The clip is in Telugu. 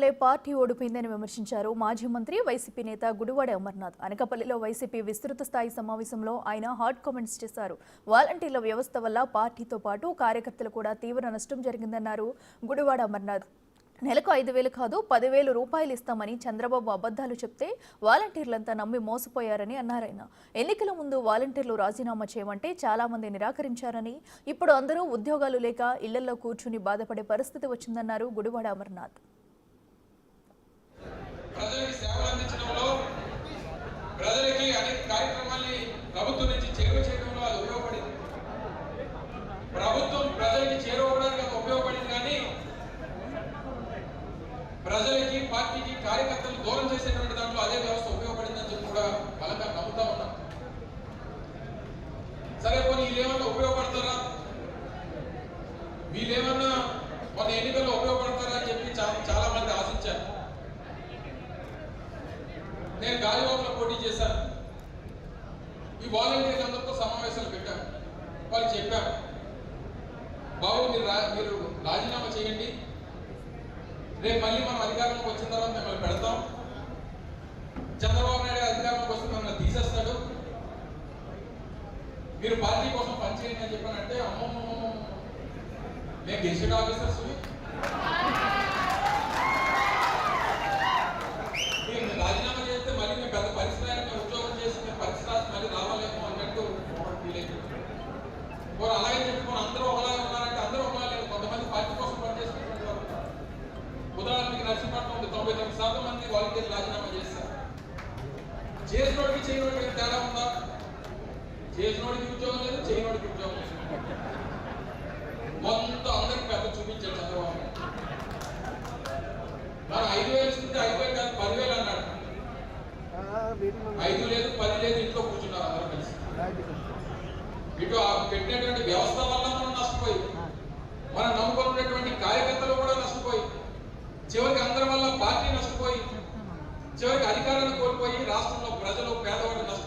వల్లే పార్టీ ఓడిపోయిందని విమర్శించారు మాజీ మంత్రి వైసీపీ నేత గుడివాడ అమర్నాథ్. అనకాపల్లిలో వైసీపీ విస్తృత స్థాయి సమావేశంలో ఆయన హాట్ కామెంట్స్ చేశారు. వాలంటీర్ల వ్యవస్థ వల్ల పార్టీతో పాటు కార్యకర్తలు కూడా తీవ్ర నష్టం జరిగిందన్నారు గుడివాడ అమర్నాథ్. నెలకు 5,000 కాదు 10,000 రూపాయలు ఇస్తామని చంద్రబాబు అబద్ధాలు చెప్తే వాలంటీర్లంతా నమ్మి మోసపోయారని అన్నారాయన. ఎన్నికల ముందు వాలంటీర్లు రాజీనామా చేయమంటే చాలా మంది నిరాకరించారని, ఇప్పుడు అందరూ ఉద్యోగాలు లేక ఇళ్లలో కూర్చుని బాధపడే పరిస్థితి వచ్చిందన్నారు గుడివాడ అమర్నాథ్. ప్రజలకి అనేక కార్యక్రమాల్ని ప్రభుత్వం నుంచి చేరువ చేయడంలో అది ఉపయోగపడింది. ప్రభుత్వం ప్రజలకి చేరువడానికి అది ఉపయోగపడింది, కానీ ప్రజలకి పార్టీకి కార్యకర్తలు దూరం చేసేటువంటి దాంట్లో అదే వ్యవస్థ ఉపయోగపడిందని చెప్పి కూడా బలంగా నమ్ముతా ఉన్నాం. సరే, కొన్ని వీళ్ళేమన్నా ఉపయోగపడతారా, వీళ్ళేమన్నా మన ఎన్నికల్లో ఉపయోగపడతారా అని చెప్పి చాలా మంది ఆశించారు. నేను గాలివాకలో పోటీ చేశాను. ఈ వాలంటీర్లందరితో సమావేశాలు పెట్టాను. వాళ్ళు చెప్పారు, బాబు మీరు రాజీనామా చేయండి, రేపు మళ్ళీ మనం అధికారంలోకి వచ్చిన తర్వాత మిమ్మల్ని పెడతాం. చంద్రబాబు నాయుడు అధికారంలోకి వస్తే మిమ్మల్ని తీసేస్తాడు, మీరు పార్టీ కోసం పనిచేయండి అని చెప్పానంటే, అమ్మమ్మ నేను గెజిటెడ్ ఆఫీసర్స్, రాజీనామా చేస్తే మళ్ళీ మేము పెద్ద పరిస్థితి ఉద్యోగం చేసి మేము పరిస్థితి మళ్ళీ రావాలేమో అన్నట్టు ఫీల్ అయిపోయింది. అలాగే చెప్పుకొని అందరూ ఒకలాగా ఉన్నారంటే అందరూ ఒకలా లేదు. కొంతమంది పార్టీ కోసం పనిచేస్తున్నటువంటి వారు ఉన్నారు. ఉదాహరణకి నర్సీపట్నం ఉంది, 99% మంది వాలంటీర్లు రాజీనామా చేస్తారు. చేసినోడికి చేయనోడికి తేడా ఉందా? చేసినోడికి ఉద్యోగం లేదు, చేయనోడికి ఉద్యోగం లేదు. మొత్తం అందరికి పెద్ద చూపించారు చంద్రబాబు. మనం 5,000 ఇస్తుంటే 5,000 కాదు 10,000 అన్నాడు. 5 లేదు 10 లేదు, ఇంట్లో కూర్చున్నారు అందరూ కలిసి. ఇటు పెట్టినటువంటి వ్యవస్థ వల్ల మనం నష్టపోయి, మనం నమ్ముకున్నటువంటి కార్యకర్తలు కూడా నష్టపోయి, చివరికి అందరి వల్ల పార్టీ నష్టపోయి, చివరికి అధికారాన్ని కోల్పోయి రాష్ట్రంలో ప్రజలు పేదవాళ్ళు నష్టపోయి